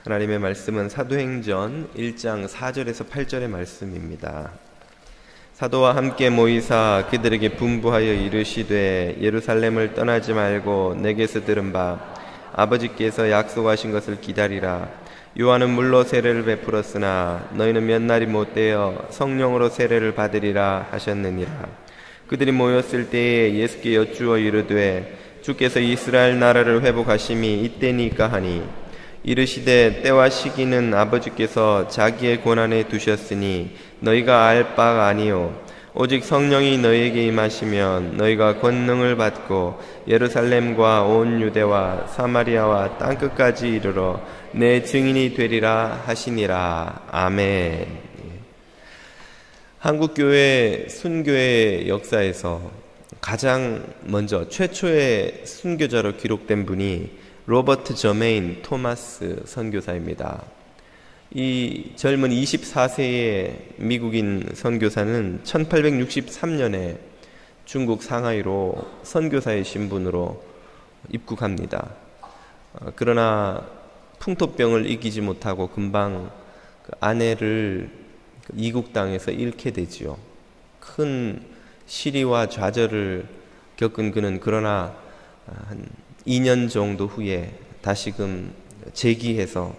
하나님의 말씀은 사도행전 1장 4절에서 8절의 말씀입니다. 사도와 함께 모이사 그들에게 분부하여 이르시되 예루살렘을 떠나지 말고 내게서 들은 바 아버지께서 약속하신 것을 기다리라. 요한은 물로 세례를 베풀었으나 너희는 몇 날이 못되어 성령으로 세례를 받으리라 하셨느니라. 그들이 모였을 때에 예수께 여쭈어 이르되 주께서 이스라엘 나라를 회복하심이 이때니까 하니 이르시되 때와 시기는 아버지께서 자기의 권한에 두셨으니 너희가 알 바가 아니요 오직 성령이 너희에게 임하시면 너희가 권능을 받고 예루살렘과 온 유대와 사마리아와 땅끝까지 이르러 내 증인이 되리라 하시니라. 아멘. 한국교회 순교의 역사에서 가장 먼저 최초의 순교자로 기록된 분이 로버트 저메인 토마스 선교사입니다. 이 젊은 24세의 미국인 선교사는 1863년에 중국 상하이로 선교사의 신분으로 입국합니다. 그러나 풍토병을 이기지 못하고 금방 그 아내를 이국 땅에서 잃게 되지요. 큰 시리와 좌절을 겪은 그는 그러나 한 2년 정도 후에 다시금 재기해서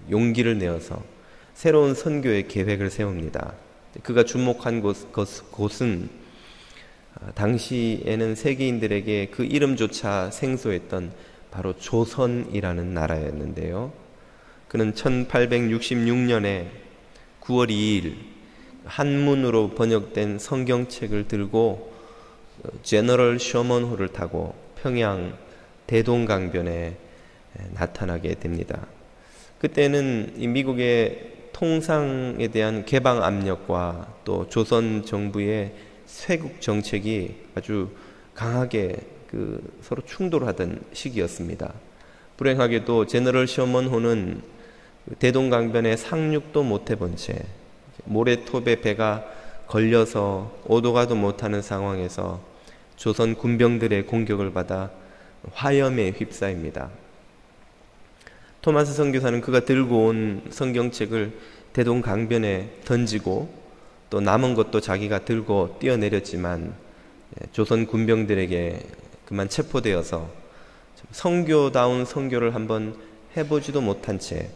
용기를 내어서 새로운 선교의 계획을 세웁니다. 그가 주목한 곳은 당시에는 세계인들에게 그 이름조차 생소했던 바로 조선이라는 나라였는데요. 그는 1866년에 9월 2일 한문으로 번역된 성경책을 들고 제너럴 셔먼호를 타고 평양 대동강변에 나타나게 됩니다. 그때는 이 미국의 통상에 대한 개방 압력과 또 조선 정부의 쇄국 정책이 아주 강하게 서로 충돌하던 시기였습니다. 불행하게도 제너럴 셔먼호는 대동강변에 상륙도 못 해본 채 모래톱에 배가 걸려서 오도 가도 못하는 상황에서 조선 군병들의 공격을 받아 화염에 휩싸입니다. 토마스 선교사는 그가 들고 온 성경책을 대동강변에 던지고 또 남은 것도 자기가 들고 뛰어내렸지만 조선 군병들에게 그만 체포되어서 선교다운 선교를 한번 해보지도 못한 채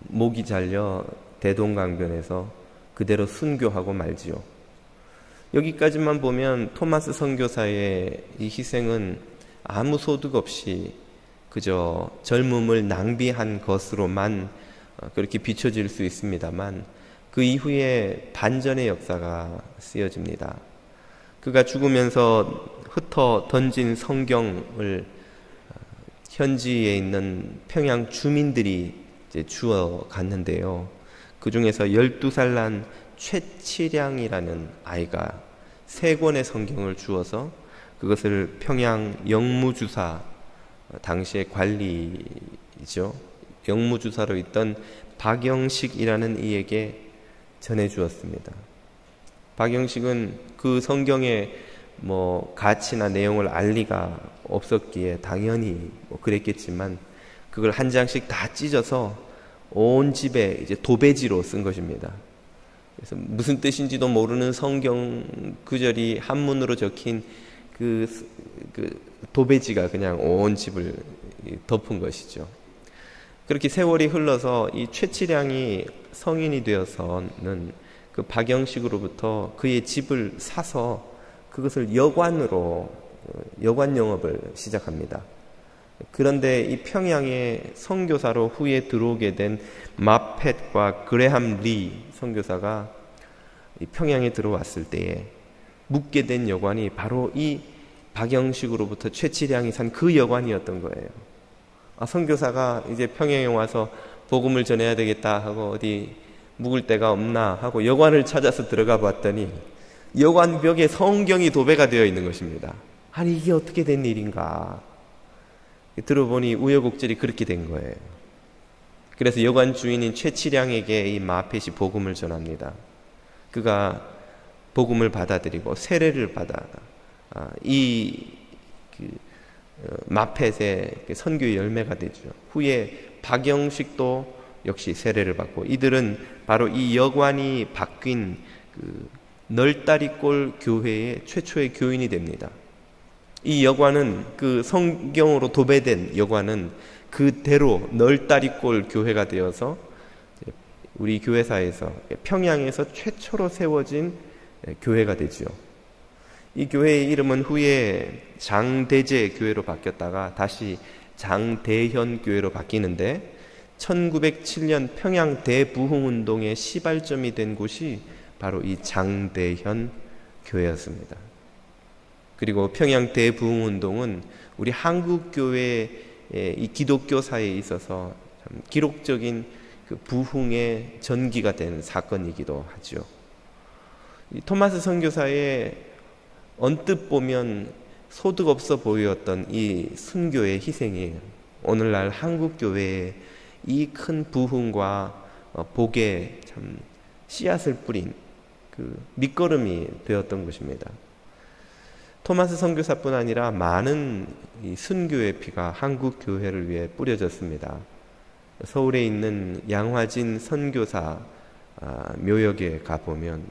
목이 잘려 대동강변에서 그대로 순교하고 말지요. 여기까지만 보면 토마스 선교사의 이 희생은 아무 소득 없이 그저 젊음을 낭비한 것으로만 그렇게 비춰질 수 있습니다만 그 이후에 반전의 역사가 쓰여집니다. 그가 죽으면서 흩어 던진 성경을 현지에 있는 평양 주민들이 이제 주워 갔는데요. 그 중에서 12살 난 최치량이라는 아이가 3권의 성경을 주어서 그것을 평양 영무주사, 당시의 관리죠, 영무주사로 있던 박영식이라는 이에게 전해주었습니다. 박영식은 그 성경의 가치나 내용을 알 리가 없었기에 당연히 그랬겠지만 그걸 한 장씩 다 찢어서 온 집에 이제 도배지로 쓴 것입니다. 그래서 무슨 뜻인지도 모르는 성경 구절이 한문으로 적힌 그 도배지가 그냥 온 집을 덮은 것이죠. 그렇게 세월이 흘러서 이 최치량이 성인이 되어서는 그 박영식으로부터 그의 집을 사서 그것을 여관 영업을 시작합니다. 그런데 이 평양에 선교사로 후에 들어오게 된 마펫과 그레함 리 선교사가 이 평양에 들어왔을 때에 묵게 된 여관이 바로 이 박영식으로부터 최치량이 산 그 여관이었던 거예요. 선교사가 이제 평양에 와서 복음을 전해야 되겠다 하고 어디 묵을 데가 없나 하고 여관을 찾아서 들어가 봤더니 여관 벽에 성경이 도배가 되어 있는 것입니다. 아니 이게 어떻게 된 일인가 들어보니 우여곡절이 그렇게 된 거예요. 그래서 여관 주인인 최치량에게 이 마펫이 복음을 전합니다. 그가 복음을 받아들이고 세례를 받아 이 마펫의 선교의 열매가 되죠. 후에 박영식도 역시 세례를 받고, 이들은 바로 이 여관이 바뀐 그 널다리골 교회의 최초의 교인이 됩니다. 이 여관은, 그 성경으로 도배된 여관은 그대로 널다리골 교회가 되어서 우리 교회사에서, 평양에서 최초로 세워진 교회가 되죠. 이 교회의 이름은 후에 장대제 교회로 바뀌었다가 다시 장대현 교회로 바뀌는데, 1907년 평양 대부흥운동의 시발점이 된 곳이 바로 이 장대현 교회였습니다. 그리고 평양 대부흥운동은 우리 한국교회의 이 기독교사에 있어서 참 기록적인 그 부흥의 전기가 된 사건이기도 하죠. 이 토마스 선교사의 언뜻 보면 소득 없어 보였던 이 순교의 희생이 오늘날 한국교회의 이 큰 부흥과 복에 참 씨앗을 뿌린 그 밑거름이 되었던 것입니다. 토마스 선교사뿐 아니라 많은 이 순교의 피가 한국 교회를 위해 뿌려졌습니다. 서울에 있는 양화진 선교사 묘역에 가보면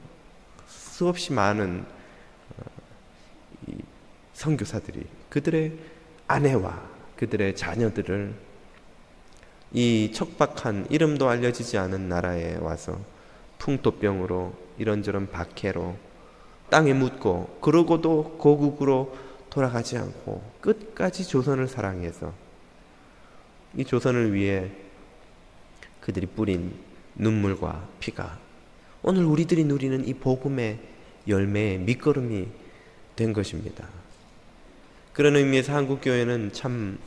수없이 많은 이 선교사들이 그들의 아내와 그들의 자녀들을 이 척박한, 이름도 알려지지 않은 나라에 와서 풍토병으로, 이런저런 박해로 땅에 묻고, 그러고도 고국으로 돌아가지 않고 끝까지 조선을 사랑해서 이 조선을 위해 그들이 뿌린 눈물과 피가 오늘 우리들이 누리는 이 복음의 열매의 밑거름이 된 것입니다. 그런 의미에서 한국교회는 참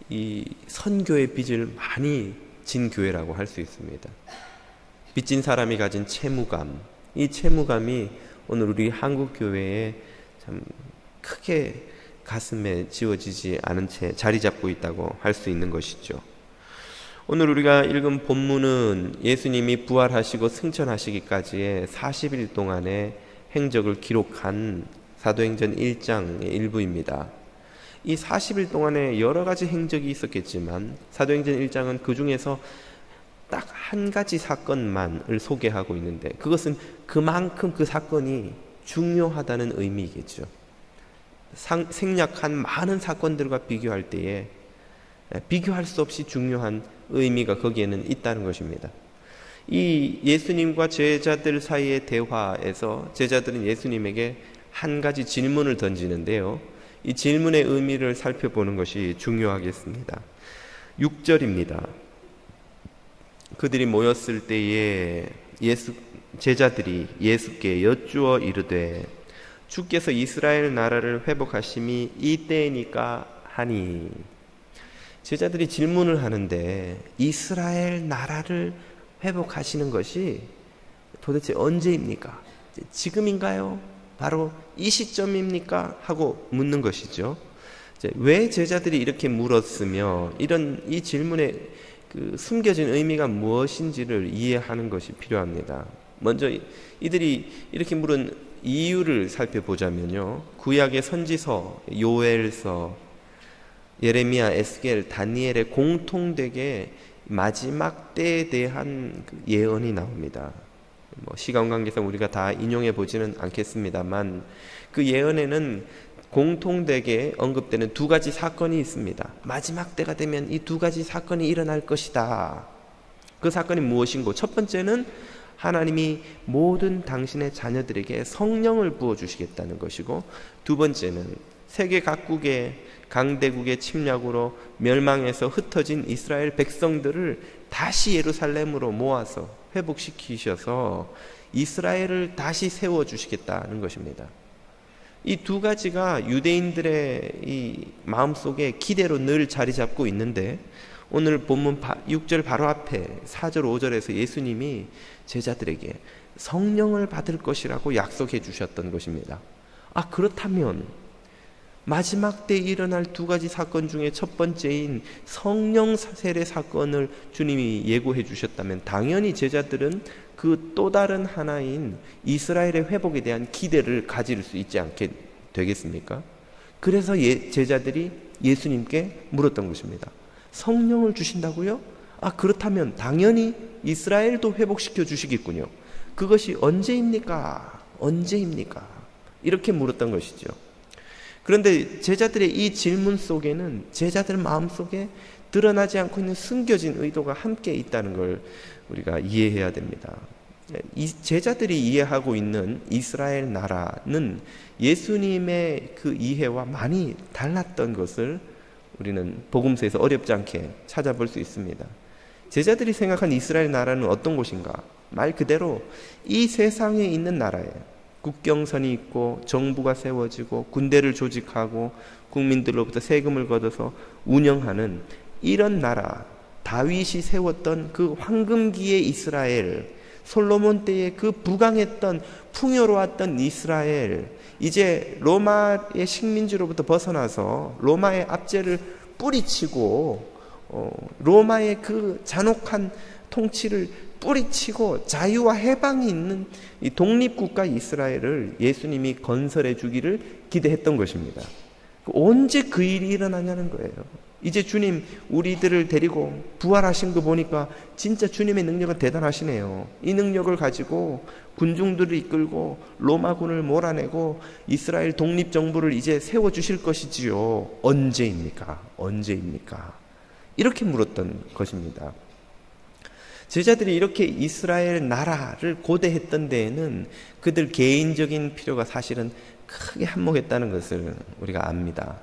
이 선교의 빚을 많이 진 교회라고 할 수 있습니다. 빚진 사람이 가진 채무감, 이 채무감이 오늘 우리 한국교회에 참 크게 가슴에 지워지지 않은 채 자리 잡고 있다고 할 수 있는 것이죠. 오늘 우리가 읽은 본문은 예수님이 부활하시고 승천하시기까지의 40일 동안의 행적을 기록한 사도행전 1장의 일부입니다. 이 40일 동안에 여러 가지 행적이 있었겠지만 사도행전 1장은 그 중에서 딱 한 가지 사건만을 소개하고 있는데, 그것은 그만큼 그 사건이 중요하다는 의미이겠죠. 생략한 많은 사건들과 비교할 때에 비교할 수 없이 중요한 의미가 거기에는 있다는 것입니다. 이 예수님과 제자들 사이의 대화에서 제자들은 예수님에게 한 가지 질문을 던지는데요, 이 질문의 의미를 살펴보는 것이 중요하겠습니다. 6절입니다. 그들이 모였을 때에 제자들이 예수께 여쭈어 이르되 주께서 이스라엘 나라를 회복하심이 이때이니까 하니. 제자들이 질문을 하는데 이스라엘 나라를 회복하시는 것이 도대체 언제입니까? 지금인가요? 바로 이 시점입니까? 하고 묻는 것이죠. 왜 제자들이 이렇게 물었으며 이 질문에 그 숨겨진 의미가 무엇인지를 이해하는 것이 필요합니다. 먼저 이들이 이렇게 물은 이유를 살펴보자면요, 구약의 선지서, 요엘서, 예레미야, 에스겔, 다니엘의 공통되게 마지막 때에 대한 예언이 나옵니다. 시간 관계상 우리가 다 인용해 보지는 않겠습니다만 그 예언에는 공통되게 언급되는 두 가지 사건이 있습니다. 마지막 때가 되면 이 두 가지 사건이 일어날 것이다. 그 사건이 무엇인고, 첫 번째는 하나님이 모든 당신의 자녀들에게 성령을 부어주시겠다는 것이고, 두 번째는 세계 각국의 강대국의 침략으로 멸망해서 흩어진 이스라엘 백성들을 다시 예루살렘으로 모아서 회복시키셔서 이스라엘을 다시 세워주시겠다는 것입니다. 이 두 가지가 유대인들의 이 마음속에 기대로 늘 자리 잡고 있는데, 오늘 본문 6절 바로 앞에 4절 5절에서 예수님이 제자들에게 성령을 받을 것이라고 약속해 주셨던 것입니다. 그렇다면 마지막 때 일어날 두 가지 사건 중에 첫 번째인 성령 세례 사건을 주님이 예고해 주셨다면 당연히 제자들은 그 또 다른 하나인 이스라엘의 회복에 대한 기대를 가질 수 있지 않게 되겠습니까? 그래서 제자들이 예수님께 물었던 것입니다. 성령을 주신다고요? 그렇다면 당연히 이스라엘도 회복시켜 주시겠군요. 그것이 언제입니까? 언제입니까? 이렇게 물었던 것이죠. 그런데 제자들의 이 질문 속에는 제자들 마음속에 드러나지 않고 있는 숨겨진 의도가 함께 있다는 걸 우리가 이해해야 됩니다. 이 제자들이 이해하고 있는 이스라엘 나라는 예수님의 그 이해와 많이 달랐던 것을 우리는 복음서에서 어렵지 않게 찾아볼 수 있습니다. 제자들이 생각한 이스라엘 나라는 어떤 곳인가? 말 그대로 이 세상에 있는 나라예요. 국경선이 있고 정부가 세워지고 군대를 조직하고 국민들로부터 세금을 걷어서 운영하는 이런 나라, 다윗이 세웠던 그 황금기의 이스라엘, 솔로몬 때의 그 부강했던 풍요로웠던 이스라엘, 이제 로마의 식민지로부터 벗어나서 로마의 압제를 뿌리치고 로마의 그 잔혹한 통치를 뿌리치고 자유와 해방이 있는 이 독립국가 이스라엘을 예수님이 건설해 주기를 기대했던 것입니다. 언제 그 일이 일어나냐는 거예요. 이제 주님 우리들을 데리고 부활하신 거 보니까 진짜 주님의 능력은 대단하시네요. 이 능력을 가지고 군중들을 이끌고 로마군을 몰아내고 이스라엘 독립정부를 이제 세워주실 것이지요. 언제입니까? 언제입니까? 이렇게 물었던 것입니다. 제자들이 이렇게 이스라엘 나라를 고대했던 데에는 그들 개인적인 필요가 사실은 크게 한몫했다는 것을 우리가 압니다.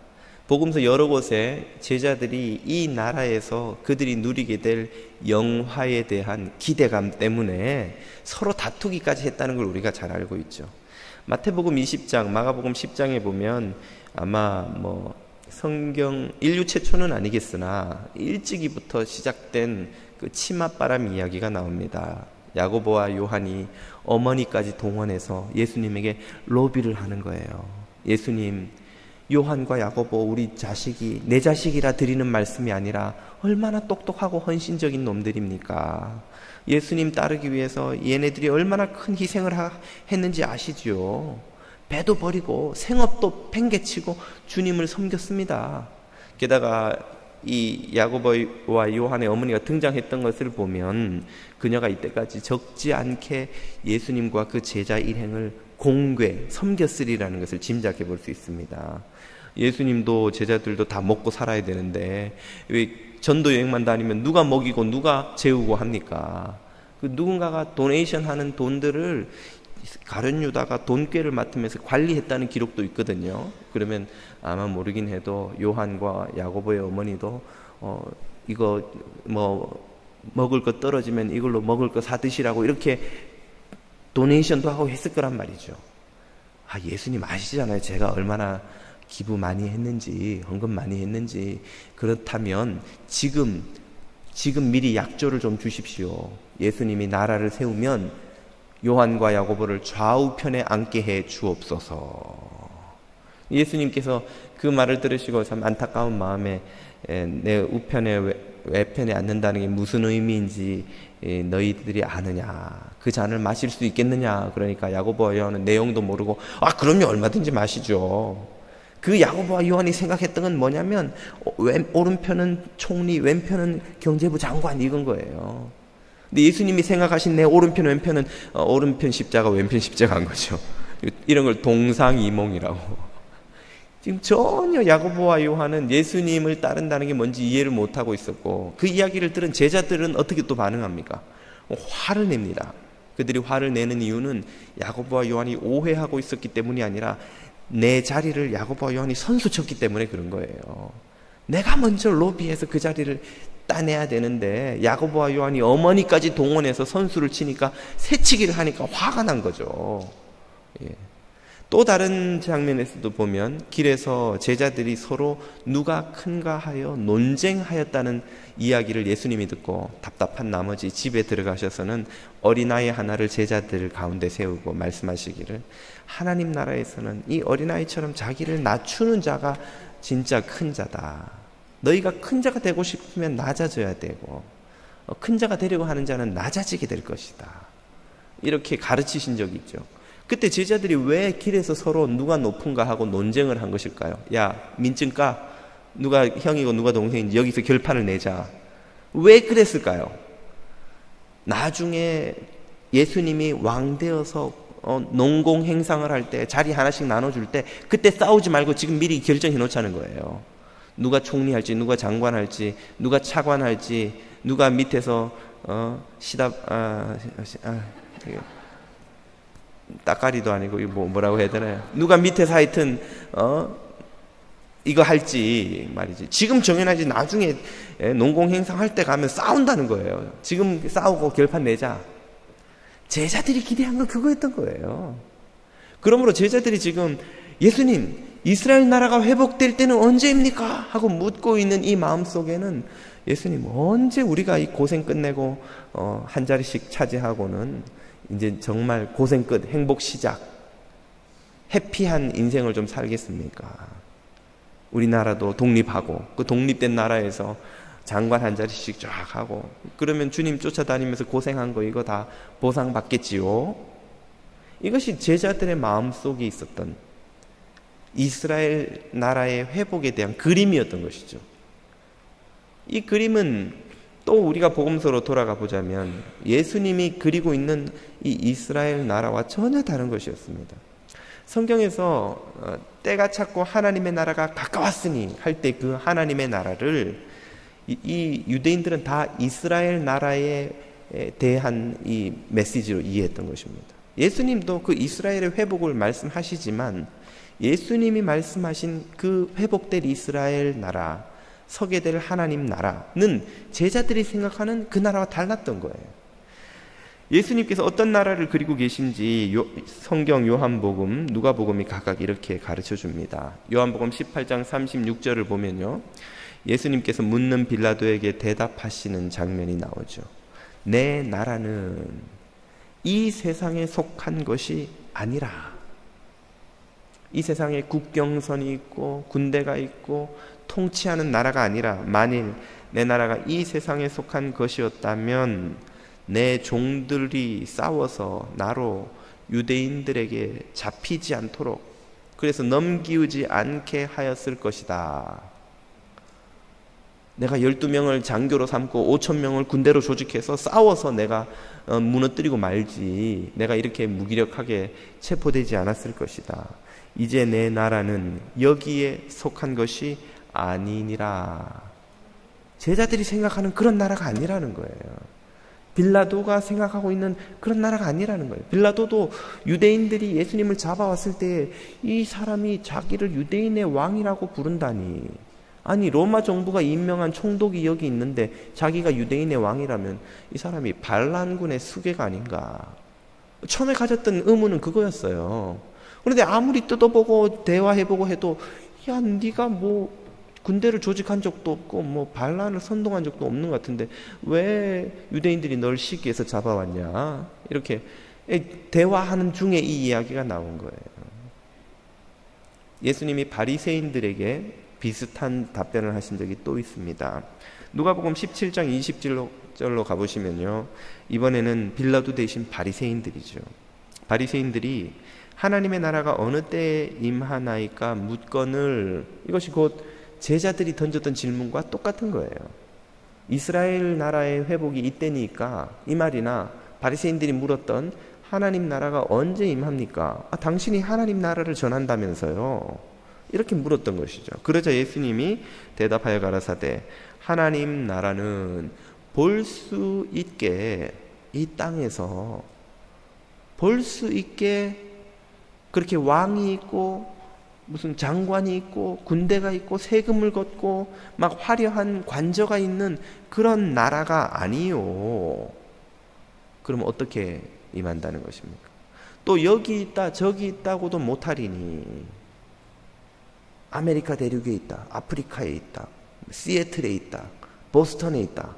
복음서 여러 곳에 제자들이 이 나라에서 그들이 누리게 될 영화에 대한 기대감 때문에 서로 다투기까지 했다는 걸 우리가 잘 알고 있죠. 마태복음 20장, 마가복음 10장에 보면 아마 성경 인류 최초는 아니겠으나 일찍이부터 시작된 그 치맛바람 이야기가 나옵니다. 야고보와 요한이 어머니까지 동원해서 예수님에게 로비를 하는 거예요. 예수님, 요한과 야고보 우리 자식이 내 자식이라 드리는 말씀이 아니라 얼마나 똑똑하고 헌신적인 놈들입니까? 예수님 따르기 위해서 얘네들이 얼마나 큰 희생을 했는지 아시죠? 배도 버리고 생업도 팽개치고 주님을 섬겼습니다. 게다가 이 야고보와 요한의 어머니가 등장했던 것을 보면 그녀가 이때까지 적지 않게 예수님과 그 제자 일행을 공궤, 섬겼으리라는 것을 짐작해 볼 수 있습니다. 예수님도 제자들도 다 먹고 살아야 되는데 왜 전도 여행만 다니면 누가 먹이고 누가 재우고 합니까? 그 누군가가 도네이션 하는 돈들을 가룟 유다가 돈꾀를 맡으면서 관리했다는 기록도 있거든요. 그러면 아마 모르긴 해도 요한과 야고보의 어머니도 이거 먹을 거 떨어지면 이걸로 먹을 거 사 드시라고 이렇게 도네이션도 하고 했을 거란 말이죠. 예수님 아시잖아요. 제가 얼마나 기부 많이 했는지, 헌금 많이 했는지. 그렇다면 지금 미리 약조를 좀 주십시오. 예수님이 나라를 세우면 요한과 야고보를 좌우편에 앉게 해 주옵소서. 예수님께서 그 말을 들으시고 참 안타까운 마음에 내 우편에 외편에 앉는다는 게 무슨 의미인지 너희들이 아느냐? 그 잔을 마실 수 있겠느냐? 그러니까 야고보와 요한은 내용도 모르고 그럼요, 얼마든지 마시죠. 그 야고보와 요한이 생각했던 건 뭐냐면 오른편은 총리, 왼편은 경제부 장관 이건 거예요. 근데 예수님이 생각하신 내 오른편, 왼편은 오른편 십자가, 왼편 십자가인 거죠. 이런 걸 동상이몽이라고. 지금 전혀 야고보와 요한은 예수님을 따른다는 게 뭔지 이해를 못하고 있었고 그 이야기를 들은 제자들은 어떻게 또 반응합니까? 화를 냅니다. 그들이 화를 내는 이유는 야고보와 요한이 오해하고 있었기 때문이 아니라 내 자리를 야고보와 요한이 선수쳤기 때문에 그런 거예요. 내가 먼저 로비해서 그 자리를 따내야 되는데 야고보와 요한이 어머니까지 동원해서 선수를 치니까 새치기를 하니까 화가 난 거죠. 또 다른 장면에서도 보면 길에서 제자들이 서로 누가 큰가 하여 논쟁하였다는 이야기를 예수님이 듣고 답답한 나머지 집에 들어가셔서는 어린아이 하나를 제자들 가운데 세우고 말씀하시기를 하나님 나라에서는 이 어린아이처럼 자기를 낮추는 자가 진짜 큰 자다. 너희가 큰 자가 되고 싶으면 낮아져야 되고 큰 자가 되려고 하는 자는 낮아지게 될 것이다. 이렇게 가르치신 적이 있죠. 그때 제자들이 왜 길에서 서로 누가 높은가 하고 논쟁을 한 것일까요? 야, 민증 까. 누가 형이고 누가 동생인지 여기서 결판을 내자. 왜 그랬을까요? 나중에 예수님이 왕 되어서 농공 행상을 할 때, 자리 하나씩 나눠줄 때 그때 싸우지 말고 지금 미리 결정해 놓자는 거예요. 누가 총리할지, 누가 장관할지, 누가 차관할지, 누가 밑에서 따까리도 아니고 뭐라고 해야 되나요? 누가 밑에서 하여튼 이거 할지 말이지. 지금 정해놔야지 나중에 농공 행상할 때 가면 싸운다는 거예요. 지금 싸우고 결판 내자. 제자들이 기대한 건 그거였던 거예요. 그러므로 제자들이 지금 예수님, 이스라엘 나라가 회복될 때는 언제입니까? 하고 묻고 있는 이 마음속에는 예수님, 언제 우리가 이 고생 끝내고 한 자리씩 차지하고는 이제 정말 고생 끝, 행복 시작, 해피한 인생을 좀 살겠습니까? 우리나라도 독립하고 그 독립된 나라에서 장관 한 자리씩 쫙 하고 그러면 주님 쫓아다니면서 고생한 거 이거 다 보상받겠지요? 이것이 제자들의 마음속에 있었던 이스라엘 나라의 회복에 대한 그림이었던 것이죠. 이 그림은 또 우리가 복음서로 돌아가 보자면 예수님이 그리고 있는 이 이스라엘 나라와 전혀 다른 것이었습니다. 성경에서 때가 찼고 하나님의 나라가 가까웠으니 할 때 그 하나님의 나라를 이 유대인들은 다 이스라엘 나라에 대한 이 메시지로 이해했던 것입니다. 예수님도 그 이스라엘의 회복을 말씀하시지만 예수님이 말씀하신 그 회복될 이스라엘 나라, 서게 될 하나님 나라는 제자들이 생각하는 그 나라와 달랐던 거예요. 예수님께서 어떤 나라를 그리고 계신지 성경 요한복음, 누가복음이 각각 이렇게 가르쳐 줍니다. 요한복음 18장 36절을 보면요, 예수님께서 묻는 빌라도에게 대답하시는 장면이 나오죠. 내 나라는 이 세상에 속한 것이 아니라, 이 세상에 국경선이 있고 군대가 있고 통치하는 나라가 아니라, 만일 내 나라가 이 세상에 속한 것이었다면 내 종들이 싸워서 나로 유대인들에게 잡히지 않도록, 그래서 넘기우지 않게 하였을 것이다. 내가 12명을 장교로 삼고 5,000명을 군대로 조직해서 싸워서 내가 무너뜨리고 말지, 내가 이렇게 무기력하게 체포되지 않았을 것이다. 이제 내 나라는 여기에 속한 것이 아니니라. 제자들이 생각하는 그런 나라가 아니라는 거예요. 빌라도가 생각하고 있는 그런 나라가 아니라는 거예요. 빌라도도 유대인들이 예수님을 잡아왔을 때 이 사람이 자기를 유대인의 왕이라고 부른다니, 아니 로마 정부가 임명한 총독이 여기 있는데 자기가 유대인의 왕이라면 이 사람이 반란군의 수괴가 아닌가. 처음에 가졌던 의문은 그거였어요. 그런데 아무리 뜯어보고 대화해보고 해도, 야, 네가 뭐 군대를 조직한 적도 없고 뭐 반란을 선동한 적도 없는 것 같은데 왜 유대인들이 널 시기해서 잡아왔냐, 이렇게 대화하는 중에 이 이야기가 나온 거예요. 예수님이 바리새인들에게 비슷한 답변을 하신 적이 또 있습니다. 누가복음 17장 20절로 가보시면요, 이번에는 빌라도 대신 바리새인들이죠. 바리새인들이 하나님의 나라가 어느 때에 임하나이까 묻거늘, 이것이 곧 제자들이 던졌던 질문과 똑같은 거예요. 이스라엘 나라의 회복이 이때니까 이 말이나, 바리새인들이 물었던 하나님 나라가 언제 임합니까? 당신이 하나님 나라를 전한다면서요. 이렇게 물었던 것이죠. 그러자 예수님이 대답하여 가라사대, 하나님 나라는 볼 수 있게, 이 땅에서 볼 수 있게 그렇게 왕이 있고 무슨 장관이 있고 군대가 있고 세금을 걷고 막 화려한 관저가 있는 그런 나라가 아니요. 그럼 어떻게 임한다는 것입니까? 또 여기 있다 저기 있다고도 못하리니, 아메리카 대륙에 있다, 아프리카에 있다, 시애틀에 있다, 보스턴에 있다,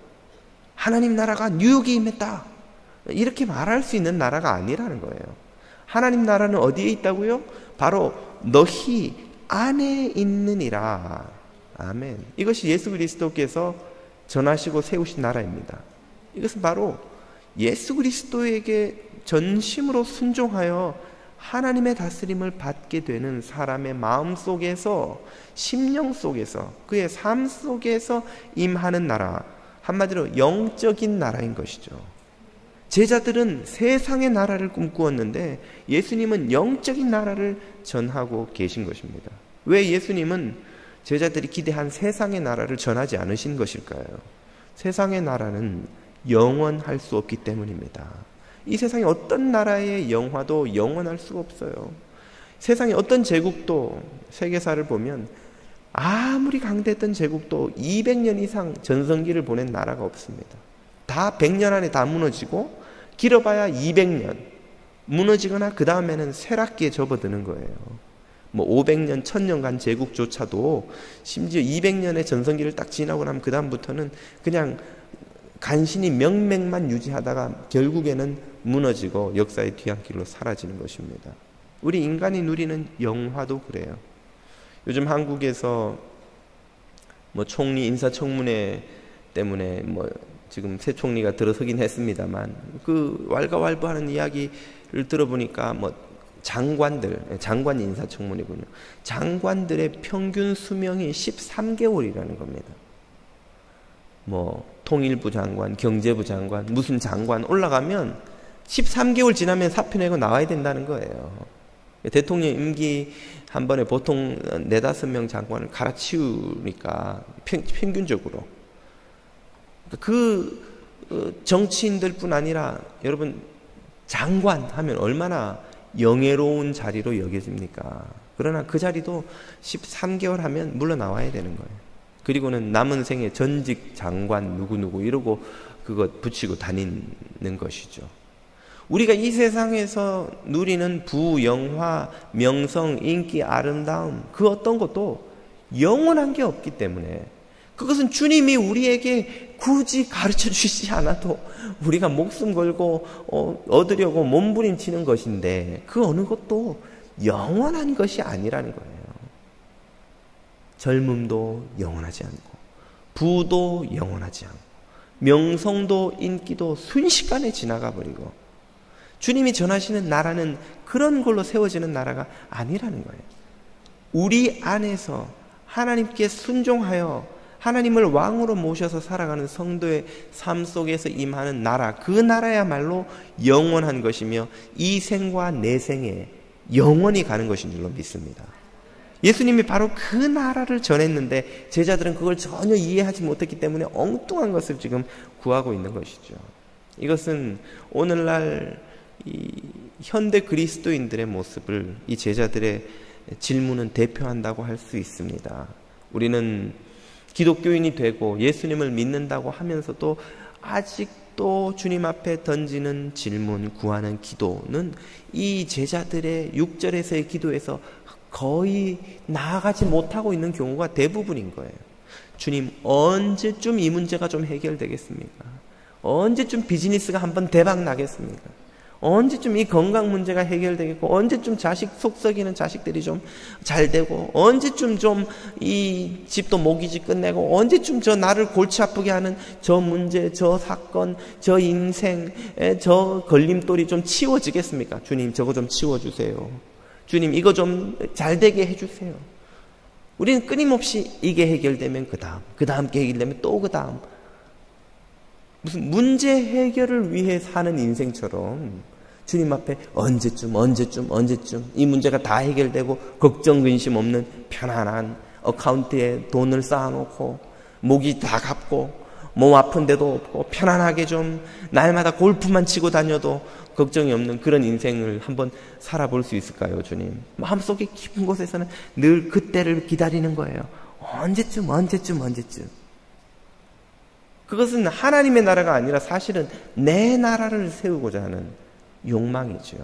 하나님 나라가 뉴욕에 임했다, 이렇게 말할 수 있는 나라가 아니라는 거예요. 하나님 나라는 어디에 있다고요? 바로 너희 안에 있느니라. 아멘. 이것이 예수 그리스도께서 전하시고 세우신 나라입니다. 이것은 바로 예수 그리스도에게 전심으로 순종하여 하나님의 다스림을 받게 되는 사람의 마음 속에서, 심령 속에서, 그의 삶 속에서 임하는 나라, 한마디로 영적인 나라인 것이죠. 제자들은 세상의 나라를 꿈꾸었는데 예수님은 영적인 나라를 전하고 계신 것입니다. 왜 예수님은 제자들이 기대한 세상의 나라를 전하지 않으신 것일까요? 세상의 나라는 영원할 수 없기 때문입니다. 이 세상의 어떤 나라의 영화도 영원할 수가 없어요. 세상의 어떤 제국도, 세계사를 보면 아무리 강대했던 제국도 200년 이상 전성기를 보낸 나라가 없습니다. 다 100년 안에 다 무너지고 길어봐야 200년 무너지거나 그 다음에는 쇠락기에 접어드는 거예요. 500년, 1000년간 제국조차도 심지어 200년의 전성기를 딱 지나고 나면 그 다음부터는 그냥 간신히 명맥만 유지하다가 결국에는 무너지고 역사의 뒤안길로 사라지는 것입니다. 우리 인간이 누리는 영화도 그래요. 요즘 한국에서 총리 인사청문회 때문에 지금 새 총리가 들어서긴 했습니다만 그 왈가왈부하는 이야기를 들어보니까 장관 인사청문회군요. 장관들의 평균 수명이 13개월이라는 겁니다. 통일부 장관, 경제부 장관, 무슨 장관 올라가면 13개월 지나면 사표 내고 나와야 된다는 거예요. 대통령 임기 한 번에 보통 4-5명 장관을 갈아치우니까 평균적으로 그 정치인들뿐 아니라 여러분 장관 하면 얼마나 영예로운 자리로 여겨집니까? 그러나 그 자리도 13개월 하면 물러나와야 되는 거예요. 그리고는 남은 생에 전직 장관 누구누구 이러고 그것 붙이고 다니는 것이죠. 우리가 이 세상에서 누리는 부영화, 명성, 인기, 아름다움 그 어떤 것도 영원한 게 없기 때문에 그것은 주님이 우리에게 굳이 가르쳐 주시지 않아도 우리가 목숨 걸고 얻으려고 몸부림치는 것인데 그 어느 것도 영원한 것이 아니라는 거예요. 젊음도 영원하지 않고 부도 영원하지 않고 명성도 인기도 순식간에 지나가 버리고 주님이 전하시는 나라는 그런 걸로 세워지는 나라가 아니라는 거예요. 우리 안에서 하나님께 순종하여 하나님을 왕으로 모셔서 살아가는 성도의 삶 속에서 임하는 나라, 그 나라야말로 영원한 것이며 이 생과 내 생에 영원히 가는 것인 줄로 믿습니다. 예수님이 바로 그 나라를 전했는데 제자들은 그걸 전혀 이해하지 못했기 때문에 엉뚱한 것을 지금 구하고 있는 것이죠. 이것은 오늘날 이 현대 그리스도인들의 모습을 이 제자들의 질문은 대표한다고 할 수 있습니다. 우리는 기독교인이 되고 예수님을 믿는다고 하면서도 아직도 주님 앞에 던지는 질문, 구하는 기도는 이 제자들의 6절에서의 기도에서 거의 나아가지 못하고 있는 경우가 대부분인 거예요. 주님, 언제쯤 이 문제가 좀 해결되겠습니까? 언제쯤 비즈니스가 한번 대박 나겠습니까? 언제쯤 이 건강 문제가 해결되겠고, 언제쯤 자식 속썩이는 자식들이 좀 잘 되고, 언제쯤 좀 이 집도 모기지 끝내고, 언제쯤 저 나를 골치 아프게 하는 저 문제, 저 사건, 저 인생, 저 걸림돌이 좀 치워지겠습니까? 주님, 저거 좀 치워주세요. 주님, 이거 좀 잘 되게 해주세요. 우리는 끊임없이 이게 해결되면 그 다음 게 해결되면 또 그 다음. 무슨 문제 해결을 위해 사는 인생처럼 주님 앞에 언제쯤 이 문제가 다 해결되고 걱정 근심 없는 편안한 어카운트에 돈을 쌓아놓고 목이 다 갚고 몸 아픈 데도 없고 편안하게 좀 날마다 골프만 치고 다녀도 걱정이 없는 그런 인생을 한번 살아볼 수 있을까요, 주님? 마음속에 깊은 곳에서는 늘 그때를 기다리는 거예요. 언제쯤. 그것은 하나님의 나라가 아니라 사실은 내 나라를 세우고자 하는 욕망이죠.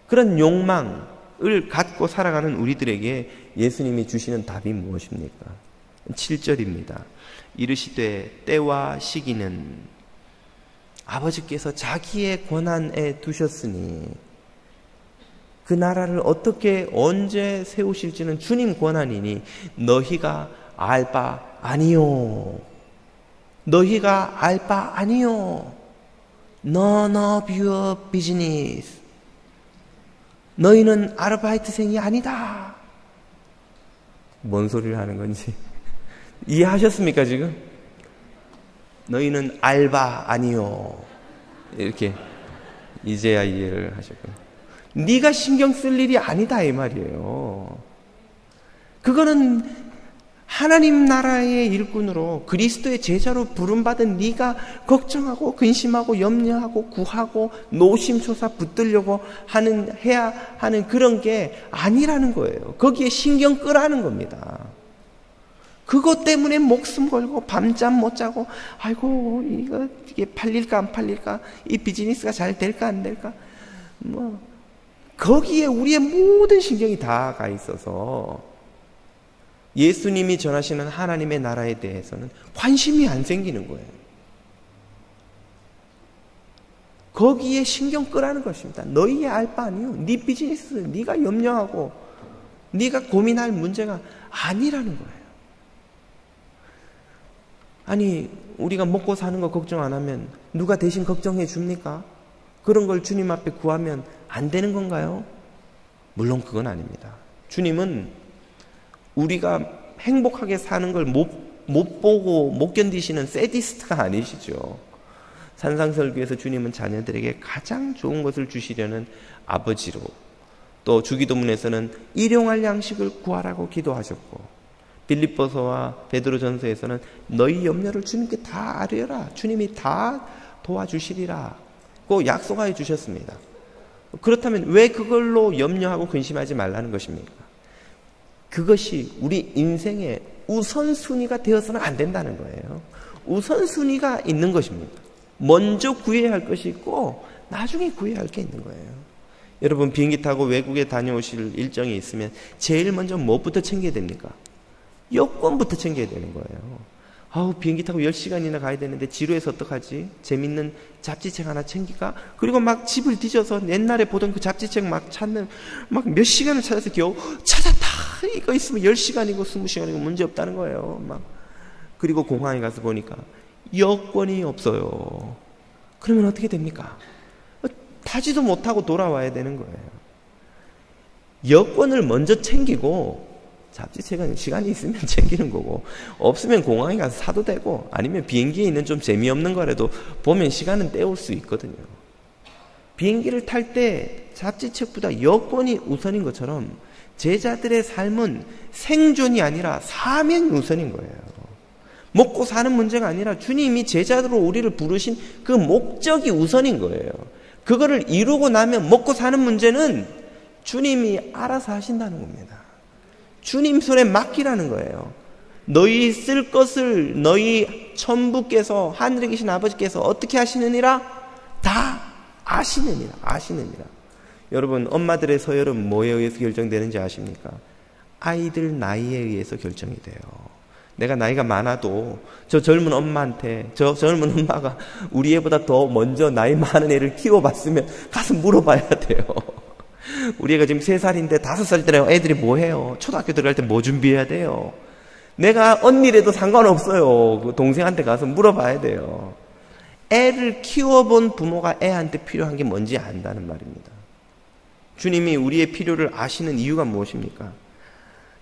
그런 욕망을 갖고 살아가는 우리들에게 예수님이 주시는 답이 무엇입니까? 7절입니다. 이르시되 때와 시기는 아버지께서 자기의 권한에 두셨으니 그 나라를 어떻게 언제 세우실지는 주님 권한이니 너희가 알 바 아니요. 너희가 알 바 아니요. None of your business. 너희는 아르바이트생이 아니다. 뭔 소리를 하는 건지 이해하셨습니까 지금? 너희는 알바 아니요. 이렇게 이제야 이해를 하셨고요. 네가 신경 쓸 일이 아니다 이 말이에요. 그거는 하나님 나라의 일꾼으로 그리스도의 제자로 부름받은 네가 걱정하고 근심하고 염려하고 구하고 노심초사 붙들려고 해야 하는 그런 게 아니라는 거예요. 거기에 신경 끄라는 겁니다. 그것 때문에 목숨 걸고 밤잠 못 자고 아이고 이게 팔릴까 안 팔릴까, 이 비즈니스가 잘 될까 안 될까, 거기에 우리의 모든 신경이 다 가 있어서 예수님이 전하시는 하나님의 나라에 대해서는 관심이 안 생기는 거예요. 거기에 신경 끄라는 것입니다. 너희의 알 바 아니요. 네 비즈니스, 네가 염려하고 네가 고민할 문제가 아니라는 거예요. 아니 우리가 먹고 사는 거 걱정 안 하면 누가 대신 걱정해 줍니까? 그런 걸 주님 앞에 구하면 안 되는 건가요? 물론 그건 아닙니다. 주님은 우리가 행복하게 사는 걸 못 보고 못 견디시는 세디스트가 아니시죠. 산상설교에서 주님은 자녀들에게 가장 좋은 것을 주시려는 아버지로, 또 주기도문에서는 일용할 양식을 구하라고 기도하셨고, 빌립보서와 베드로전서에서는 너희 염려를 주님께 다 아뢰라, 주님이 다 도와주시리라 고 약속하여 주셨습니다. 그렇다면 왜 그걸로 염려하고 근심하지 말라는 것입니까? 그것이 우리 인생의 우선순위가 되어서는 안 된다는 거예요. 우선순위가 있는 것입니다. 먼저 구해야 할 것이 있고 나중에 구해야 할 게 있는 거예요. 여러분 비행기 타고 외국에 다녀오실 일정이 있으면 제일 먼저 뭐부터 챙겨야 됩니까? 여권부터 챙겨야 되는 거예요. 비행기 타고 10시간이나 가야 되는데 지루해서 어떡하지? 재밌는 잡지책 하나 챙길까? 그리고 막 집을 뒤져서 옛날에 보던 그 잡지책 막 찾는, 막 몇 시간을 찾아서 겨우 찾았다! 이거 있으면 10시간이고 20시간이고 문제 없다는 거예요. 그리고 공항에 가서 보니까 여권이 없어요. 그러면 어떻게 됩니까? 타지도 못하고 돌아와야 되는 거예요. 여권을 먼저 챙기고 잡지책은 시간이 있으면 챙기는 거고, 없으면 공항에 가서 사도 되고, 아니면 비행기에 있는 좀 재미없는 거라도 보면 시간은 때울 수 있거든요. 비행기를 탈 때 잡지책보다 여권이 우선인 것처럼 제자들의 삶은 생존이 아니라 사명이 우선인 거예요. 먹고 사는 문제가 아니라 주님이 제자로 우리를 부르신 그 목적이 우선인 거예요. 그거를 이루고 나면 먹고 사는 문제는 주님이 알아서 하신다는 겁니다. 주님 손에 맡기라는 거예요. 너희 쓸 것을 너희 천부께서, 하늘에 계신 아버지께서 어떻게 하시느니라? 다 아시느니라. 여러분 엄마들의 서열은 뭐에 의해서 결정되는지 아십니까? 아이들 나이에 의해서 결정이 돼요. 내가 나이가 많아도 저 젊은 엄마한테, 저 젊은 엄마가 우리 애보다 더 먼저 나이 많은 애를 키워봤으면 가서 물어봐야 돼요. 우리 애가 지금 3살인데 5살 때는 애들이 뭐 해요? 초등학교 들어갈 때 뭐 준비해야 돼요? 내가 언니라도 상관없어요. 그 동생한테 가서 물어봐야 돼요. 애를 키워본 부모가 애한테 필요한 게 뭔지 안다는 말입니다. 주님이 우리의 필요를 아시는 이유가 무엇입니까?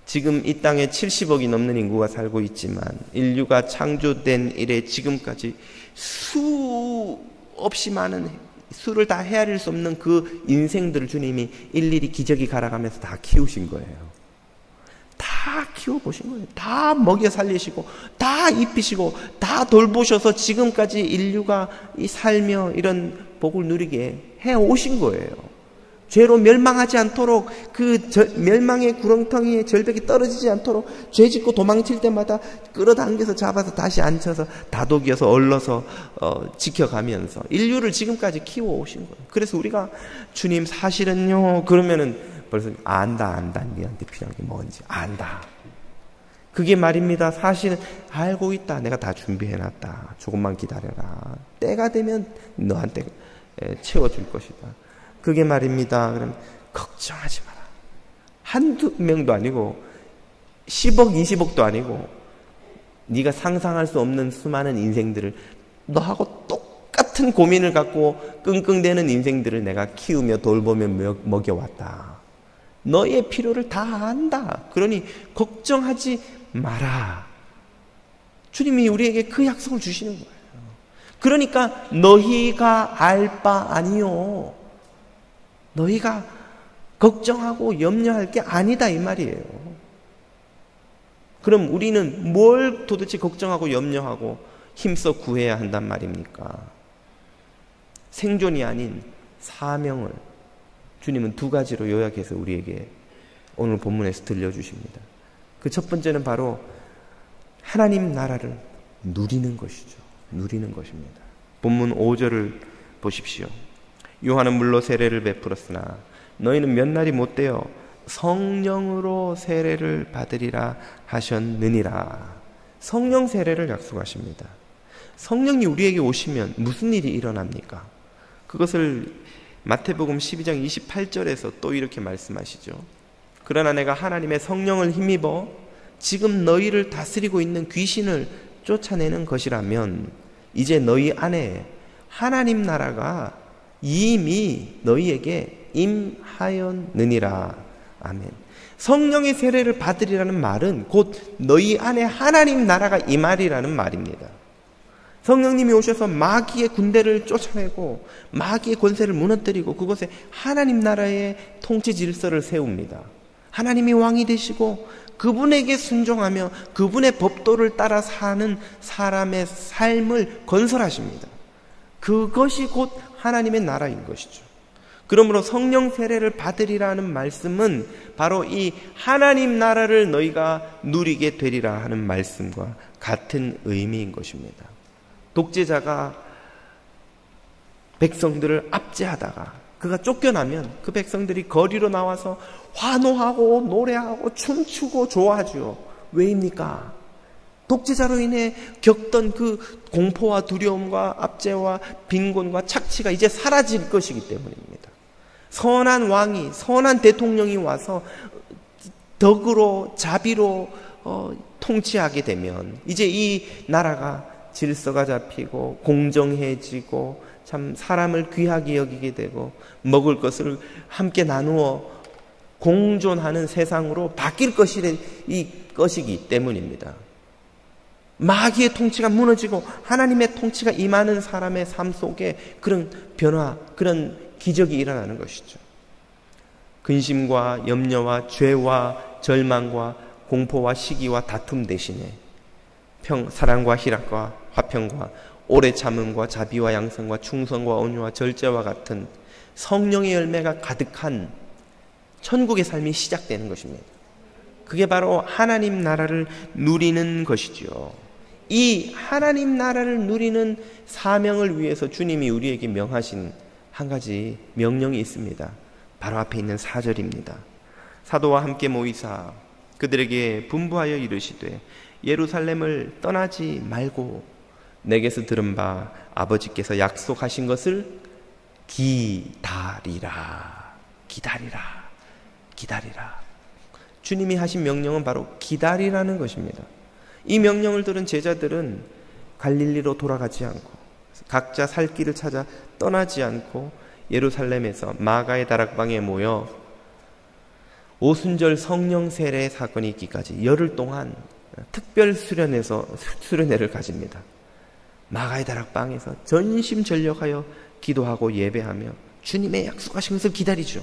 지금 이 땅에 70억이 넘는 인구가 살고 있지만 인류가 창조된 이래 지금까지 수없이 많은, 수를 다 헤아릴 수 없는 그 인생들을 주님이 일일이 기저귀 갈아가면서 다 키우신 거예요. 다 키워보신 거예요. 다 먹여 살리시고 다 입히시고 다 돌보셔서 지금까지 인류가 살며 이런 복을 누리게 해오신 거예요. 죄로 멸망하지 않도록, 그 멸망의 구렁텅이에 절벽이 떨어지지 않도록 죄 짓고 도망칠 때마다 끌어당겨서 잡아서 다시 앉혀서 다독여서 얼러서 지켜가면서 인류를 지금까지 키워오신 거예요. 그래서 우리가 주님 사실은요 그러면은 벌써 안다 니한테 필요한 게 뭔지 안다. 그게 말입니다. 사실은 알고 있다. 내가 다 준비해놨다. 조금만 기다려라. 때가 되면 너한테 채워줄 것이다. 그게 말입니다. 그럼 걱정하지 마라. 한두 명도 아니고 10억 20억도 아니고 네가 상상할 수 없는 수많은 인생들을 너하고 똑같은 똑같은 고민을 갖고 끙끙대는 인생들을 내가 키우며 돌보며 먹여왔다. 너의 필요를 다 안다. 그러니 걱정하지 마라. 주님이 우리에게 그 약속을 주시는 거예요. 그러니까 너희가 알 바 아니요. 너희가 걱정하고 염려할 게 아니다 이 말이에요. 그럼 우리는 뭘 도대체 걱정하고 염려하고 힘써 구해야 한단 말입니까? 생존이 아닌 사명을 주님은 두 가지로 요약해서 우리에게 오늘 본문에서 들려주십니다. 그 첫 번째는 바로 하나님 나라를 누리는 것이죠. 누리는 것입니다. 본문 5절을 보십시오. 요한은 물로 세례를 베풀었으나 너희는 몇 날이 못되어 성령으로 세례를 받으리라 하셨느니라. 성령 세례를 약속하십니다. 성령이 우리에게 오시면 무슨 일이 일어납니까? 그것을 마태복음 12장 28절에서 또 이렇게 말씀하시죠. 그러나 내가 하나님의 성령을 힘입어 지금 너희를 다스리고 있는 귀신을 쫓아내는 것이라면 이제 너희 안에 하나님 나라가 이미 너희에게 임하였느니라. 아멘. 성령의 세례를 받으리라는 말은 곧 너희 안에 하나님 나라가 임하리라는 말입니다. 성령님이 오셔서 마귀의 군대를 쫓아내고 마귀의 권세를 무너뜨리고 그곳에 하나님 나라의 통치 질서를 세웁니다. 하나님이 왕이 되시고 그분에게 순종하며 그분의 법도를 따라 사는 사람의 삶을 건설하십니다. 그것이 곧 하나님의 나라인 것이죠. 그러므로 성령 세례를 받으리라는 말씀은 바로 이 하나님 나라를 너희가 누리게 되리라 하는 말씀과 같은 의미인 것입니다. 독재자가 백성들을 압제하다가 그가 쫓겨나면 그 백성들이 거리로 나와서 환호하고 노래하고 춤추고 좋아하죠. 왜입니까? 독재자로 인해 겪던 그 공포와 두려움과 압제와 빈곤과 착취가 이제 사라질 것이기 때문입니다. 선한 왕이, 선한 대통령이 와서 덕으로 자비로 통치하게 되면 이제 이 나라가 질서가 잡히고 공정해지고 참 사람을 귀하게 여기게 되고 먹을 것을 함께 나누어 공존하는 세상으로 바뀔 것이기 때문입니다. 마귀의 통치가 무너지고 하나님의 통치가 임하는 사람의 삶 속에 그런 변화, 그런 기적이 일어나는 것이죠. 근심과 염려와 죄와 절망과 공포와 시기와 다툼 대신에 사랑과 희락과 화평과 오래 참음과 자비와 양성과 충성과 온유와 절제와 같은 성령의 열매가 가득한 천국의 삶이 시작되는 것입니다. 그게 바로 하나님 나라를 누리는 것이죠. 이 하나님 나라를 누리는 사명을 위해서 주님이 우리에게 명하신 한 가지 명령이 있습니다. 바로 앞에 있는 4절입니다. 사도와 함께 모이사 그들에게 분부하여 이르시되 예루살렘을 떠나지 말고 내게서 들은 바 아버지께서 약속하신 것을 기다리라. 기다리라. 기다리라. 주님이 하신 명령은 바로 기다리라는 것입니다. 이 명령을 들은 제자들은 갈릴리로 돌아가지 않고 각자 살 길을 찾아 떠나지 않고 예루살렘에서 마가의 다락방에 모여 오순절 성령 세례 사건이 있기까지 열흘 동안 특별 수련회를 가집니다. 마가의 다락방에서 전심전력하여 기도하고 예배하며 주님의 약속하신 것을 기다리죠.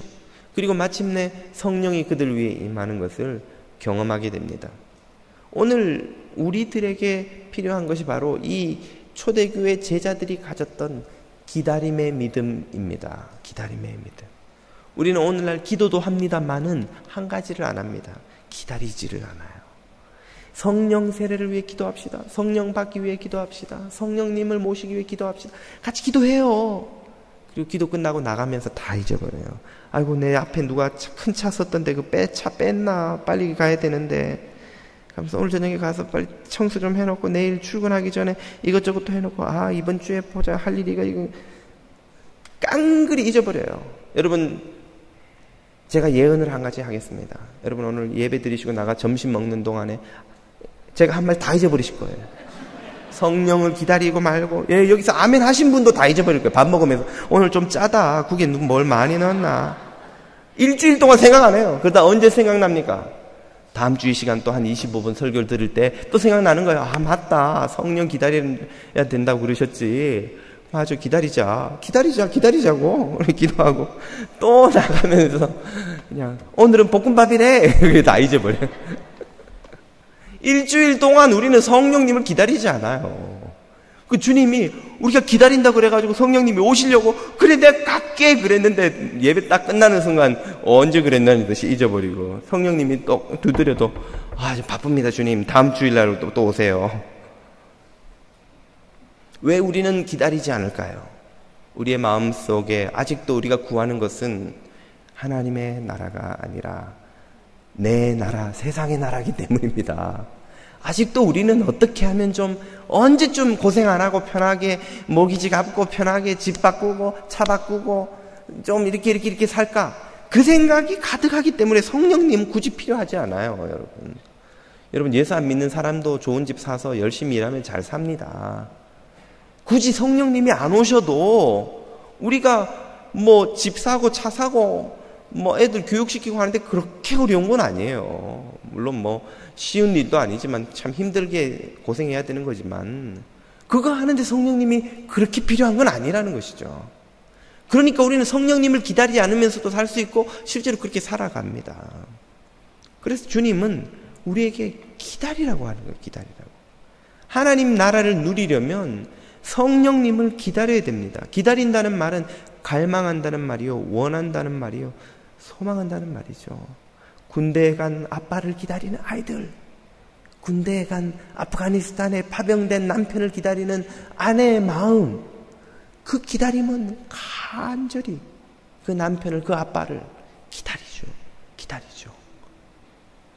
그리고 마침내 성령이 그들 위에 임하는 것을 경험하게 됩니다. 오늘 우리들에게 필요한 것이 바로 이 초대교회 제자들이 가졌던 기다림의 믿음입니다. 기다림의 믿음. 우리는 오늘날 기도도 합니다만은 한 가지를 안 합니다. 기다리지를 않아요. 성령 세례를 위해 기도합시다. 성령 받기 위해 기도합시다. 성령님을 모시기 위해 기도합시다. 같이 기도해요. 그리고 기도 끝나고 나가면서 다 잊어버려요. 아이고 내 앞에 누가 큰 차 썼던데 그 차 뺐나? 빨리 가야 되는데. 그래서 오늘 저녁에 가서 빨리 청소 좀 해놓고 내일 출근하기 전에 이것저것 또 해놓고 이번 주에 보자 할 일이가 이거 깡그리 잊어버려요. 여러분 제가 예언을 한 가지 하겠습니다. 여러분 오늘 예배 드리시고 나가 점심 먹는 동안에 제가 한 말 다 잊어버리실 거예요. 성령을 기다리고 말고. 예, 여기서 아멘 하신 분도 다 잊어버릴 거예요. 밥 먹으면서 오늘 좀 짜다. 국에 뭘 많이 넣었나. 일주일 동안 생각 안 해요. 그러다 언제 생각납니까? 다음 주 이 시간 또 한 25분 설교를 들을 때 또 생각나는 거예요. 아, 맞다. 성령 기다려야 된다고 그러셨지. 맞아, 기다리자고. 기도하고 또 나가면서 그냥 오늘은 볶음밥이래. 그게 다 잊어버려요. 일주일 동안 우리는 성령님을 기다리지 않아요. 그 주님이 우리가 기다린다 그래가지고 성령님이 오시려고 그래 내가 갈게 그랬는데 예배 딱 끝나는 순간 언제 그랬나는 듯이 잊어버리고 성령님이 또 두드려도 좀 바쁩니다 주님 다음 주일날 또 오세요. 왜 우리는 기다리지 않을까요? 우리의 마음속에 아직도 우리가 구하는 것은 하나님의 나라가 아니라 내 나라, 세상의 나라이기 때문입니다. 아직도 우리는 어떻게 하면 좀 언제쯤 고생 안 하고 편하게 모기지 갚고 편하게 집 바꾸고 차 바꾸고 좀 이렇게 살까? 그 생각이 가득하기 때문에 성령님 굳이 필요하지 않아요, 여러분. 여러분 예수 안 믿는 사람도 좋은 집 사서 열심히 일하면 잘 삽니다. 굳이 성령님이 안 오셔도 우리가 뭐 집 사고 차 사고 뭐 애들 교육시키고 하는데 그렇게 어려운 건 아니에요. 물론 뭐 쉬운 일도 아니지만 참 힘들게 고생해야 되는 거지만 그거 하는데 성령님이 그렇게 필요한 건 아니라는 것이죠. 그러니까 우리는 성령님을 기다리지 않으면서도 살 수 있고 실제로 그렇게 살아갑니다. 그래서 주님은 우리에게 기다리라고 하는 거예요. 기다리라고. 하나님 나라를 누리려면 성령님을 기다려야 됩니다. 기다린다는 말은 갈망한다는 말이요, 원한다는 말이요, 소망한다는 말이죠. 군대에 간 아빠를 기다리는 아이들, 군대에 간 아프가니스탄에 파병된 남편을 기다리는 아내의 마음, 그 기다림은 간절히 그 남편을, 그 아빠를 기다리죠.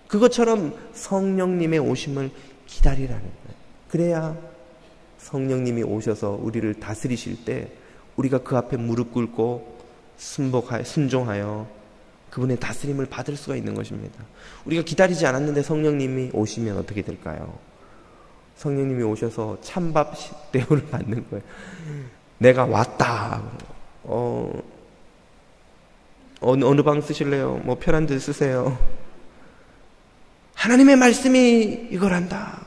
그것처럼 성령님의 오심을 기다리라는 거예요. 그래야 성령님이 오셔서 우리를 다스리실 때 우리가 그 앞에 무릎 꿇고 순종하여 그분의 다스림을 받을 수가 있는 것입니다. 우리가 기다리지 않았는데 성령님이 오시면 어떻게 될까요? 성령님이 오셔서 찬밥 대우를 받는 거예요. 내가 왔다. 어느 방 쓰실래요? 뭐 편한 데 쓰세요. 하나님의 말씀이 이거란다.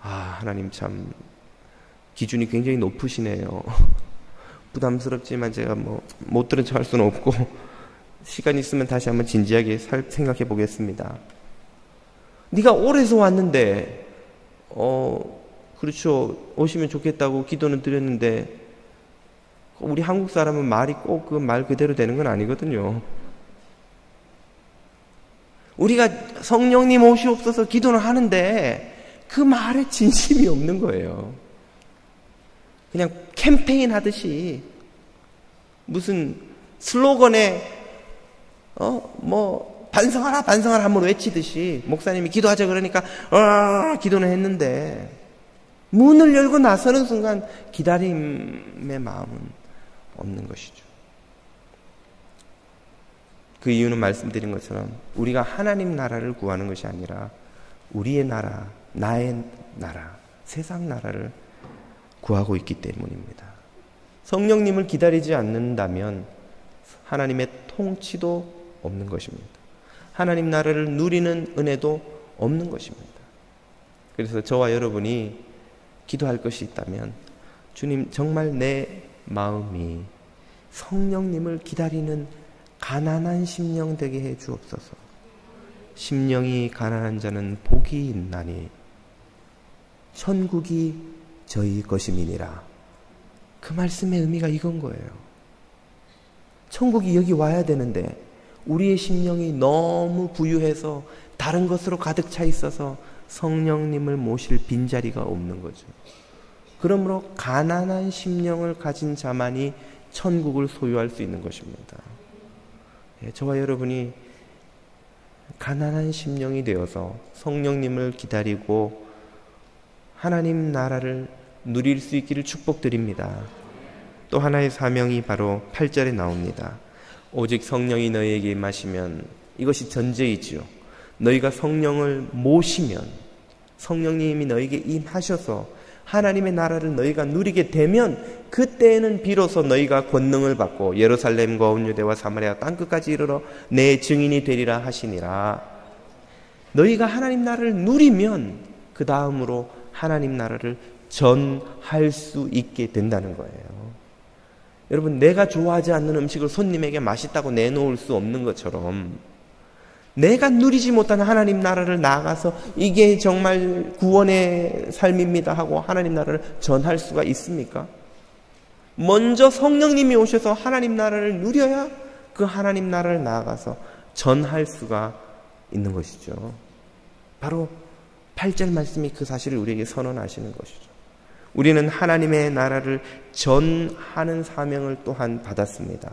하나님 참 기준이 굉장히 높으시네요. 부담스럽지만 제가 못 들은 척 할 수는 없고 시간 있으면 다시 한번 진지하게 생각해 보겠습니다. 네가 오래서 왔는데 그렇죠. 오시면 좋겠다고 기도는 드렸는데 우리 한국 사람은 말이 꼭 그 말 그대로 되는 건 아니거든요. 우리가 성령님 오시옵소서 기도는 하는데 그 말에 진심이 없는 거예요. 그냥 캠페인 하듯이 무슨 슬로건에 반성하라 한번 외치듯이 목사님이 기도하자 그러니까 기도는 했는데 문을 열고 나서는 순간 기다림의 마음은 없는 것이죠. 그 이유는 말씀드린 것처럼 우리가 하나님 나라를 구하는 것이 아니라 우리의 나라, 나의 나라, 세상 나라를 구하고 있기 때문입니다. 성령님을 기다리지 않는다면 하나님의 통치도 없는 것입니다. 하나님 나라를 누리는 은혜도 없는 것입니다. 그래서 저와 여러분이 기도할 것이 있다면 주님 정말 내 마음이 성령님을 기다리는 가난한 심령 되게 해 주옵소서. 심령이 가난한 자는 복이 있나니 천국이 저희 것임이니라. 그 말씀의 의미가 이건 거예요. 천국이 여기 와야 되는데 우리의 심령이 너무 부유해서 다른 것으로 가득 차 있어서 성령님을 모실 빈자리가 없는 거죠. 그러므로 가난한 심령을 가진 자만이 천국을 소유할 수 있는 것입니다. 저와 여러분이 가난한 심령이 되어서 성령님을 기다리고 하나님 나라를 누릴 수 있기를 축복드립니다. 또 하나의 사명이 바로 8절에 나옵니다. 오직 성령이 너희에게 임하시면, 이것이 전제이지요. 너희가 성령을 모시면, 성령님이 너희에게 임하셔서 하나님의 나라를 너희가 누리게 되면 그때에는 비로소 너희가 권능을 받고 예루살렘과 온 유대와 사마리아 땅끝까지 이르러 내 증인이 되리라 하시니라. 너희가 하나님 나라를 누리면 그 다음으로 하나님 나라를 전할 수 있게 된다는 거예요. 여러분, 내가 좋아하지 않는 음식을 손님에게 맛있다고 내놓을 수 없는 것처럼 내가 누리지 못한 하나님 나라를 나아가서 이게 정말 구원의 삶입니다 하고 하나님 나라를 전할 수가 있습니까? 먼저 성령님이 오셔서 하나님 나라를 누려야 그 하나님 나라를 나아가서 전할 수가 있는 것이죠. 바로 8절 말씀이 그 사실을 우리에게 선언하시는 것이죠. 우리는 하나님의 나라를 전하는 사명을 또한 받았습니다.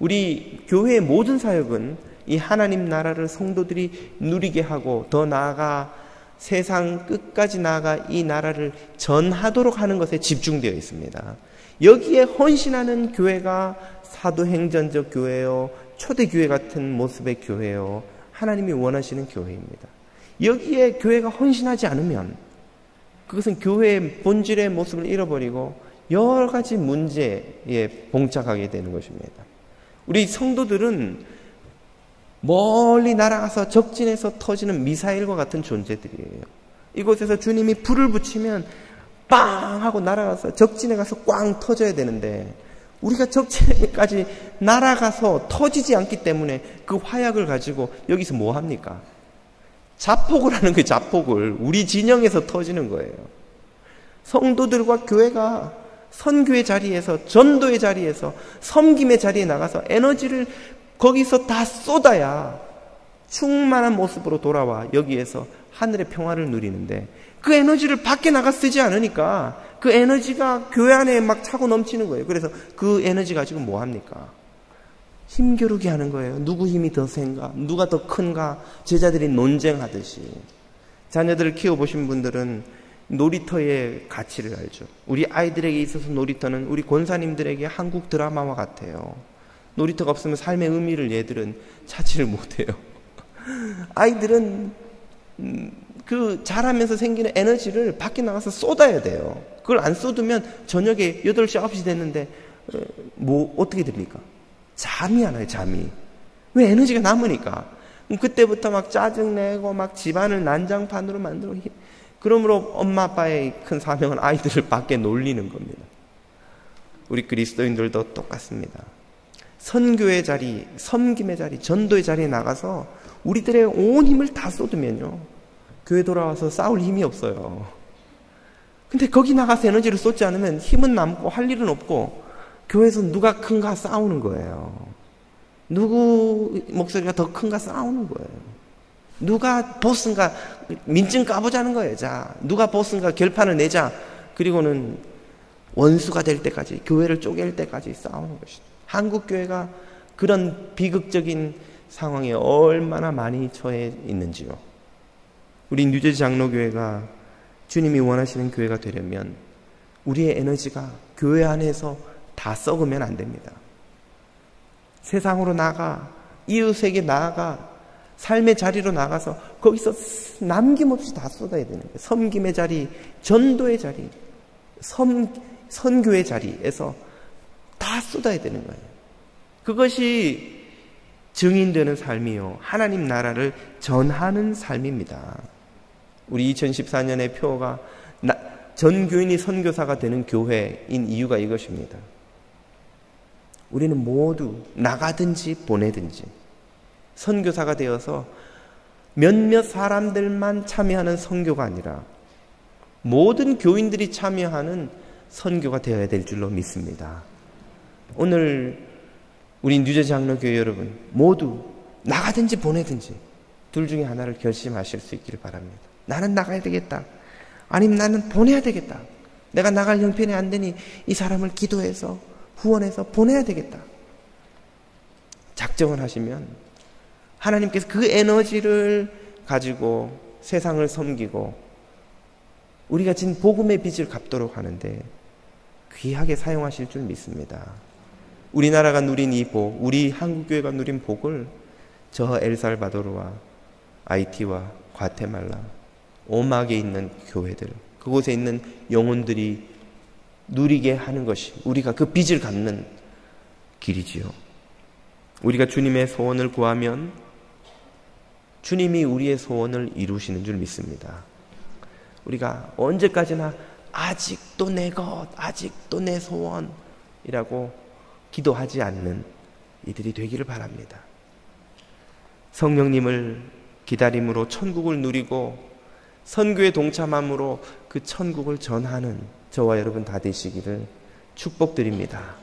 우리 교회의 모든 사역은 이 하나님 나라를 성도들이 누리게 하고 더 나아가 세상 끝까지 나아가 이 나라를 전하도록 하는 것에 집중되어 있습니다. 여기에 헌신하는 교회가 사도행전적 교회요, 초대교회 같은 모습의 교회요, 하나님이 원하시는 교회입니다. 여기에 교회가 헌신하지 않으면 그것은 교회의 본질의 모습을 잃어버리고 여러 가지 문제에 봉착하게 되는 것입니다. 우리 성도들은 멀리 날아가서 적진에서 터지는 미사일과 같은 존재들이에요. 이곳에서 주님이 불을 붙이면 빵 하고 날아가서 적진에 가서 꽝 터져야 되는데 우리가 적진에까지 날아가서 터지지 않기 때문에 그 화약을 가지고 여기서 뭐 합니까? 자폭을 하는 그 자폭을 우리 진영에서 터지는 거예요. 성도들과 교회가 선교의 자리에서, 전도의 자리에서, 섬김의 자리에 나가서 에너지를 거기서 다 쏟아야 충만한 모습으로 돌아와 여기에서 하늘의 평화를 누리는데, 그 에너지를 밖에 나가 쓰지 않으니까 그 에너지가 교회 안에 막 차고 넘치는 거예요. 그래서 그 에너지 가지고 뭐 합니까? 힘겨루게 하는 거예요. 누구 힘이 더 센가? 누가 더 큰가? 제자들이 논쟁하듯이. 자녀들을 키워보신 분들은 놀이터의 가치를 알죠. 우리 아이들에게 있어서 놀이터는 우리 권사님들에게 한국 드라마와 같아요. 놀이터가 없으면 삶의 의미를 얘들은 찾지를 못해요. 아이들은 그 자라면서 생기는 에너지를 밖에 나가서 쏟아야 돼요. 그걸 안 쏟으면 저녁에 8시, 9시 됐는데 뭐 어떻게 됩니까? 잠이 안 와요, 잠이. 왜? 에너지가 남으니까. 그때부터 막 짜증내고 막 집안을 난장판으로 만들고. 그러므로 엄마 아빠의 큰 사명은 아이들을 밖에 놀리는 겁니다. 우리 그리스도인들도 똑같습니다. 선교의 자리, 섬김의 자리, 전도의 자리에 나가서 우리들의 온 힘을 다 쏟으면요, 교회 돌아와서 싸울 힘이 없어요. 근데 거기 나가서 에너지를 쏟지 않으면 힘은 남고 할 일은 없고 교회에서 누가 큰가 싸우는 거예요. 누구 목소리가 더 큰가 싸우는 거예요. 누가 보스인가 민증 까보자는 거예요. 자, 누가 보스인가 결판을 내자. 그리고는 원수가 될 때까지, 교회를 쪼갤 때까지 싸우는 것이죠. 한국 교회가 그런 비극적인 상황에 얼마나 많이 처해 있는지요. 우리 뉴저지 장로교회가 주님이 원하시는 교회가 되려면 우리의 에너지가 교회 안에서 다 썩으면 안 됩니다. 세상으로 나가, 이웃에게 나아가, 삶의 자리로 나가서 거기서 남김없이 다 쏟아야 되는 거예요. 섬김의 자리, 전도의 자리, 선교의 자리에서 다 쏟아야 되는 거예요. 그것이 증인되는 삶이요, 하나님 나라를 전하는 삶입니다. 우리 2014년의 표어가 전 교인이 선교사가 되는 교회인 이유가 이것입니다. 우리는 모두 나가든지 보내든지 선교사가 되어서 몇몇 사람들만 참여하는 선교가 아니라 모든 교인들이 참여하는 선교가 되어야 될 줄로 믿습니다. 오늘 우리 뉴저지 장로교회 여러분 모두 나가든지 보내든지 둘 중에 하나를 결심하실 수 있기를 바랍니다. 나는 나가야 되겠다. 아니면 나는 보내야 되겠다. 내가 나갈 형편이 안 되니 이 사람을 기도해서 후원해서 보내야 되겠다. 작정을 하시면 하나님께서 그 에너지를 가지고 세상을 섬기고 우리가 진 복음의 빚을 갚도록 하는데 귀하게 사용하실 줄 믿습니다. 우리나라가 누린 이 복, 우리 한국교회가 누린 복을 저 엘살바도르와 아이티와 과테말라, 오막에 있는 교회들, 그곳에 있는 영혼들이 누리게 하는 것이 우리가 그 빚을 갚는 길이지요. 우리가 주님의 소원을 구하면 주님이 우리의 소원을 이루시는 줄 믿습니다. 우리가 언제까지나 아직도 내 것, 아직도 내 소원이라고 기도하지 않는 이들이 되기를 바랍니다. 성령님을 기다림으로 천국을 누리고 선교에 동참함으로 그 천국을 전하는 저와 여러분 다 되시기를 축복드립니다.